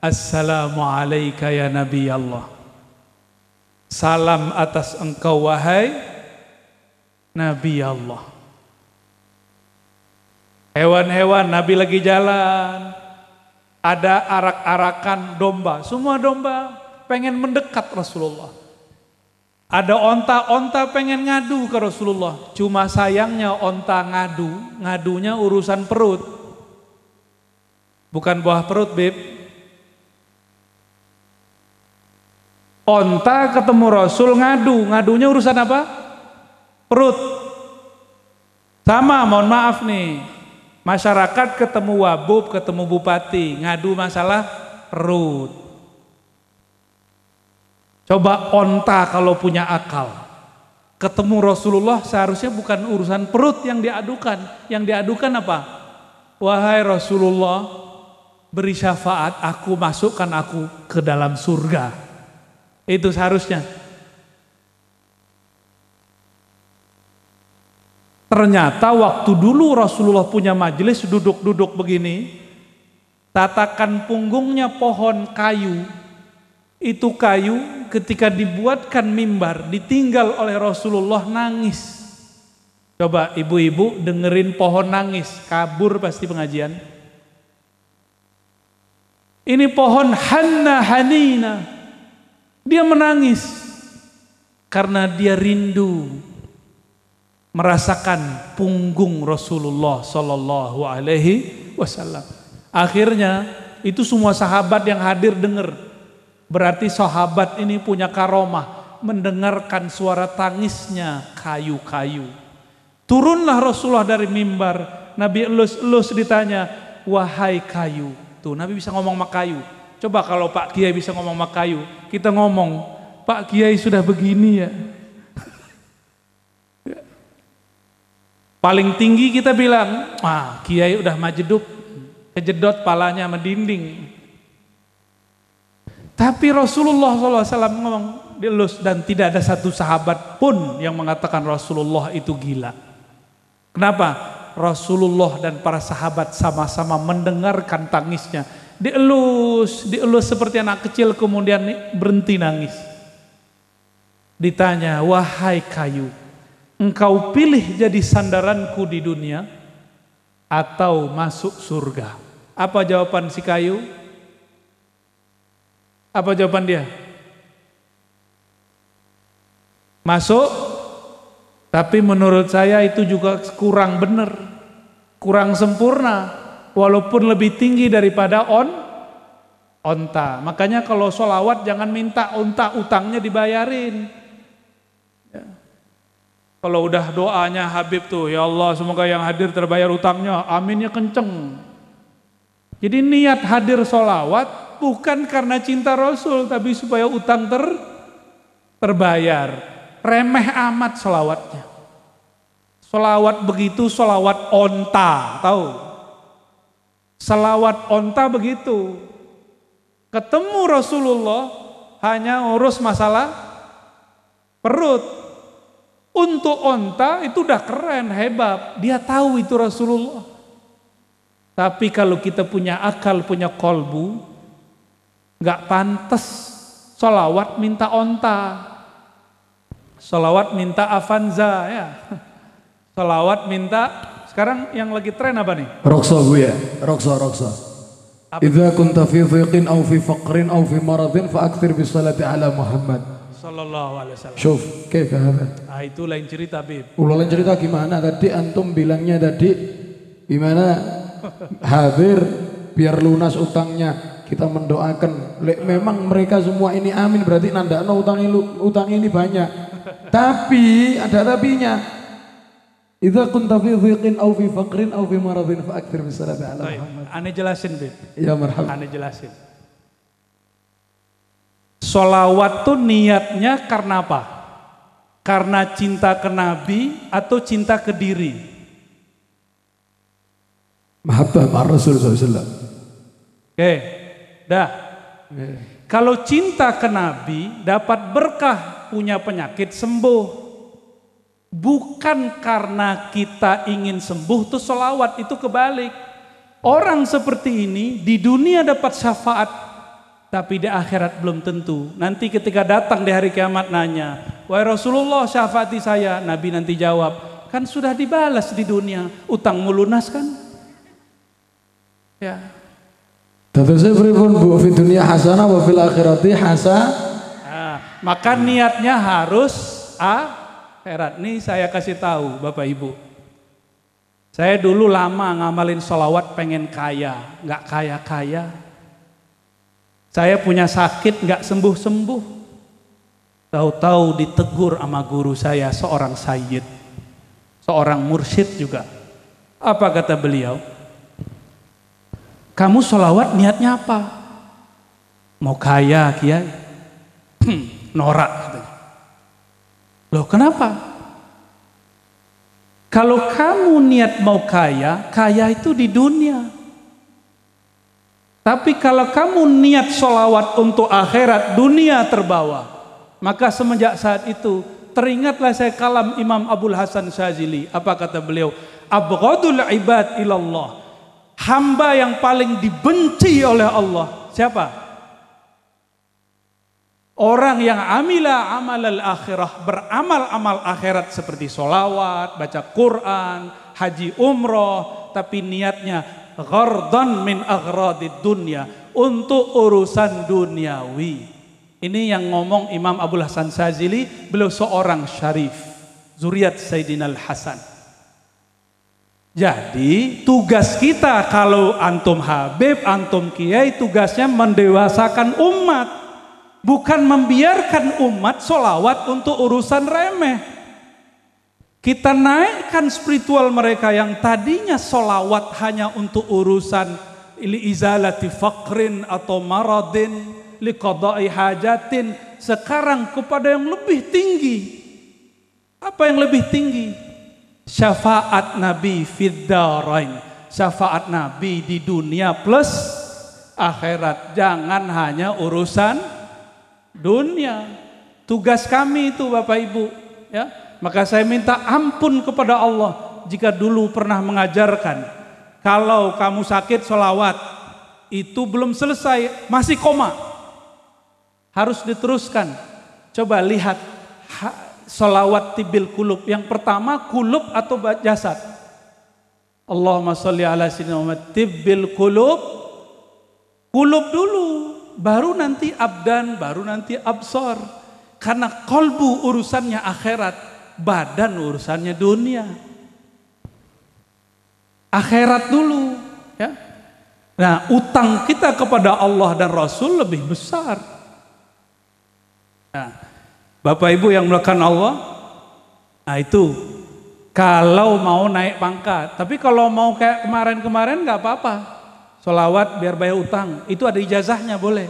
Assalamualaikum ya Nabi Allah. Salam atas engkau wahai Nabi Allah. Hewan-hewan Nabi lagi jalan, ada arak-arakan domba, semua domba pengen mendekat Rasulullah. Ada onta-onta pengen ngadu ke Rasulullah, cuma sayangnya onta ngadunya urusan perut, bukan buah perut Bib. Onta ketemu Rasul ngadunya urusan apa? Perut. Sama, mohon maaf nih. Masyarakat ketemu wabub, ketemu bupati, ngadu masalah perut. Coba onta kalau punya akal. Ketemu Rasulullah seharusnya bukan urusan perut yang diadukan. Yang diadukan apa? Wahai Rasulullah, beri syafaat, aku masukkan aku ke dalam surga. Itu seharusnya. Ternyata waktu dulu Rasulullah punya majelis duduk-duduk begini, tatakan punggungnya pohon kayu. Itu kayu ketika dibuatkan mimbar, ditinggal oleh Rasulullah nangis. Coba ibu-ibu dengerin pohon nangis, kabur pasti pengajian. Ini pohon Hanna Hanina, dia menangis karena dia rindu merasakan punggung Rasulullah Sallallahu Alaihi Wasallam. Akhirnya itu semua sahabat yang hadir dengar. Berarti sahabat ini punya karomah, mendengarkan suara tangisnya kayu-kayu. Turunlah Rasulullah dari mimbar. Nabi elus-elus ditanya, wahai kayu. Tuh Nabi bisa ngomong sama kayu. Coba kalau Pak Kiai bisa ngomong sama kayu, kita ngomong, Pak Kiai sudah begini ya. Paling tinggi kita bilang, Kiai udah majeduk, kejedot palanya sama dinding. Tapi Rasulullah SAW ngomong dielus, dan tidak ada satu sahabat pun yang mengatakan Rasulullah itu gila. Kenapa? Rasulullah dan para sahabat sama-sama mendengarkan tangisnya. Dielus seperti anak kecil, kemudian berhenti nangis. Ditanya, wahai kayu, engkau pilih jadi sandaranku di dunia atau masuk surga? Apa jawaban si kayu? Apa jawaban dia? Masuk Tapi menurut saya itu juga kurang benar, kurang sempurna, walaupun lebih tinggi daripada onta. Makanya kalau sholawat jangan minta onta utangnya dibayarin. Ya. Kalau udah doanya Habib tuh, ya Allah semoga yang hadir terbayar utangnya, aminnya kenceng. Jadi niat hadir sholawat bukan karena cinta Rasul, tapi supaya utang terbayar. Remeh amat sholawatnya. Sholawat begitu, sholawat onta, tahu? Sholawat onta begitu. Ketemu Rasulullah hanya urus masalah perut. Untuk onta itu udah keren, hebat. Dia tahu itu Rasulullah. Tapi kalau kita punya akal, punya kolbu, nggak pantas sholawat minta onta. Sholawat minta Avanza ya. Sholawat minta, sekarang yang lagi tren apa nih?
Roksa Bu ya, roksa. Idza kunta fi dhiqin aw fi faqrin aw fi maradin fa akthir bis salati ala Muhammad
sallallahu alaihi wasallam.
Syuf, kayfa hada?
Ah itu lain cerita, Bib.
Lain cerita gimana tadi antum bilangnya tadi gimana hadir biar lunas utangnya. Kita mendoakan, memang mereka semua ini amin berarti nandakno utang ini banyak. Tapi ada tapinya. Idza kunta fi dhiqin aw fi faqrin aw fi maradin fa akthir bis salati ala Muhammad.
Ane jelasin, Bib.
Ya marhaba.
Ane jelasin. Sholawat tuh niatnya karena apa? Karena cinta ke Nabi atau cinta ke diri?
Mahabbah ma Rasul sallallahu.
Oke. Dah. Kalau cinta ke Nabi dapat berkah, punya penyakit sembuh. Bukan karena kita ingin sembuh tuh sholawat, itu kebalik. Orang seperti ini di dunia dapat syafaat, tapi di akhirat belum tentu. Nanti ketika datang di hari kiamat nanya, wahai Rasulullah syafaati saya, Nabi nanti jawab, kan sudah dibalas di dunia, utangmu lunas kan? Ya.
Tadusnya pripun Bu, fi dunia hasanah wa fil akhirati hasanah.
Nah, maka niatnya harus akhirat. Nih saya kasih tahu Bapak Ibu. Saya dulu lama ngamalin sholawat pengen kaya, nggak kaya-kaya. Saya punya sakit nggak sembuh-sembuh. Tahu-tahu ditegur sama guru saya, seorang sayyid, seorang mursyid juga. Apa kata beliau? Kamu sholawat niatnya apa? Mau kaya, Kiai? Norak katanya. Loh kenapa? Kalau kamu niat mau kaya, kaya itu di dunia. Tapi kalau kamu niat sholawat untuk akhirat, dunia terbawa. Maka semenjak saat itu, teringatlah saya kalam Imam Abul Hasan Syazili. Apa kata beliau? Abghadul ibad ilallah. Hamba yang paling dibenci oleh Allah siapa? Orang yang amila amalal akhirah, beramal amal akhirat seperti sholawat, baca Quran, haji umroh, tapi niatnya ghardan min aghradid dunya, untuk urusan duniawi. Ini yang ngomong Imam Abul Hasan Syazili, beliau seorang syarif, zuriat Sayyidina Al-Hasan. Jadi tugas kita kalau antum Habib, antum Kiai, tugasnya mendewasakan umat, bukan membiarkan umat sholawat untuk urusan remeh. Kita naikkan spiritual mereka yang tadinya sholawat hanya untuk urusan li izalati faqrin atau maradin, li qada'i hajatin, sekarang kepada yang lebih tinggi. Apa yang lebih tinggi? Syafaat Nabi fid darain, syafaat Nabi di dunia plus akhirat. Jangan hanya urusan dunia. Tugas kami itu Bapak Ibu, ya. Maka saya minta ampun kepada Allah jika dulu pernah mengajarkan kalau kamu sakit sholawat itu belum selesai, masih koma, harus diteruskan. Coba lihat sholawat tibil kulub. Yang pertama kulub atau jasad. Allahumma sholli ala sayyidina Muhammad tibil kulub. Kulub dulu, baru nanti abdan, baru nanti absor. Karena kolbu urusannya akhirat. badan urusannya dunia. Akhirat dulu, ya. Nah, utang kita kepada Allah dan Rasul lebih besar. Nah, Bapak Ibu yang melakukan Allah, nah itu kalau mau naik pangkat. Tapi kalau mau kayak kemarin-kemarin nggak apa-apa. Sholawat biar bayar utang, itu ada ijazahnya, boleh.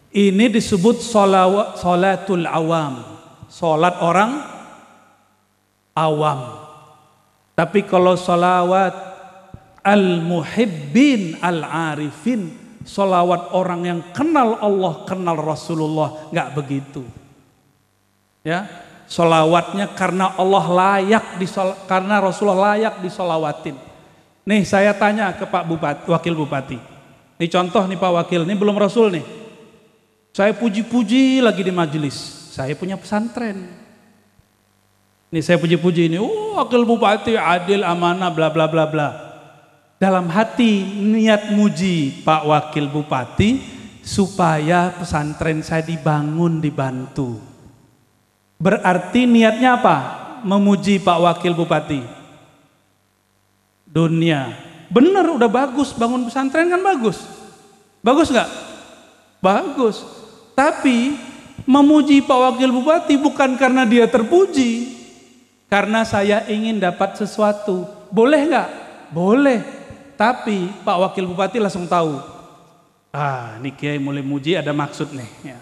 Ini disebut sholatul awam, sholat orang awam. Tapi kalau sholawat al-muhibbin al-arifin, sholawat orang yang kenal Allah, kenal Rasulullah, nggak begitu. Ya, sholawatnya karena Allah layak karena Rasulullah layak disolawatin. Nih saya tanya ke Pak Bupati, Wakil Bupati. Ini contoh nih Pak Wakil, ini belum Rasul nih. Saya puji-puji lagi di majelis. Saya punya pesantren. Nih saya puji-puji ini, Wakil Bupati adil, amanah, bla bla bla bla. Dalam hati niat muji Pak Wakil Bupati supaya pesantren saya dibangun, dibantu. Berarti niatnya apa? Memuji Pak Wakil Bupati. Dunia. Bener, udah bagus, bangun pesantren kan bagus. Bagus nggak? Bagus. Tapi memuji Pak Wakil Bupati bukan karena dia terpuji. Karena saya ingin dapat sesuatu. Boleh nggak? Boleh. Tapi Pak Wakil Bupati langsung tahu. Ah, ini Kiai mulai muji ada maksud nih. Ya.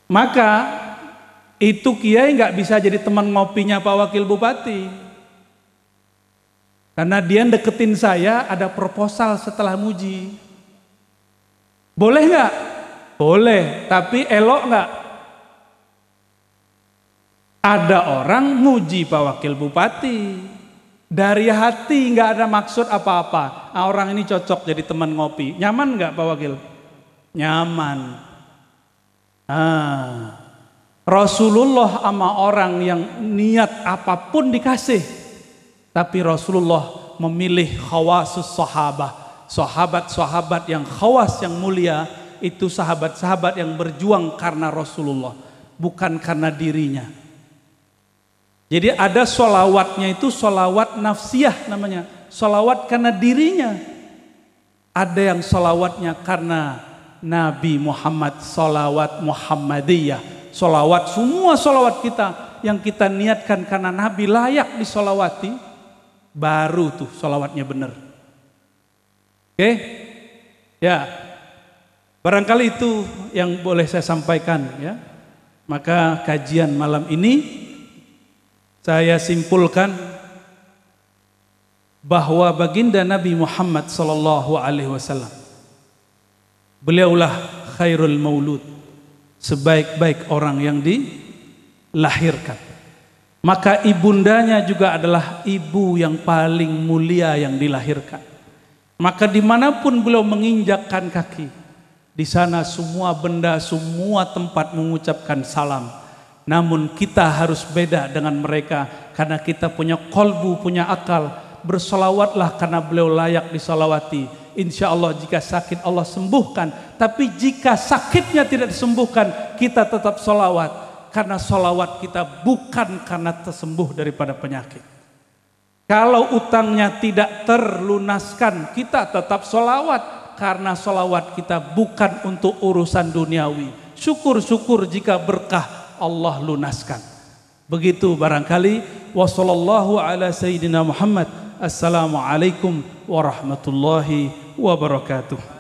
Maka itu Kiai nggak bisa jadi teman ngopinya Pak Wakil Bupati. Karena dia deketin saya ada proposal setelah muji. Boleh nggak? Boleh. Tapi elok nggak? Ada orang muji Pak Wakil Bupati dari hati, nggak ada maksud apa-apa. Nah, orang ini cocok jadi teman ngopi. Nyaman nggak Pak Wakil? Nyaman. Rasulullah sama orang yang niat apapun dikasih. Tapi Rasulullah memilih khawasus sahabah. Sahabat-sahabat yang khawas, yang mulia, itu sahabat-sahabat yang berjuang karena Rasulullah, bukan karena dirinya. Jadi ada sholawatnya itu sholawat nafsiyah namanya, sholawat karena dirinya. Ada yang sholawatnya karena Nabi Muhammad, sholawat Muhammadiyah, sholawat, semua sholawat kita yang kita niatkan karena Nabi layak disolawati, baru tuh sholawatnya benar. Oke? Ya, barangkali itu yang boleh saya sampaikan ya. Maka kajian malam ini saya simpulkan bahwa baginda Nabi Muhammad SAW, beliaulah khairul maulud, sebaik-baik orang yang dilahirkan. Maka ibundanya juga adalah ibu yang paling mulia yang dilahirkan. Maka dimanapun beliau menginjakkan kaki, di sana semua benda, semua tempat mengucapkan salam. Namun kita harus beda dengan mereka karena kita punya kolbu, punya akal. Bersolawatlah karena beliau layak disolawati. Insya Allah jika sakit Allah sembuhkan. Tapi jika sakitnya tidak disembuhkan, kita tetap solawat. Karena solawat kita bukan karena tersembuh daripada penyakit. Kalau utangnya tidak terlunaskan, kita tetap solawat. Karena solawat kita bukan untuk urusan duniawi. Syukur-syukur jika berkah Allah lunaskan. Begitu barangkali. Wassallallahu ala sayyidina Muhammad. Assalamualaikum warahmatullahi wabarakatuh.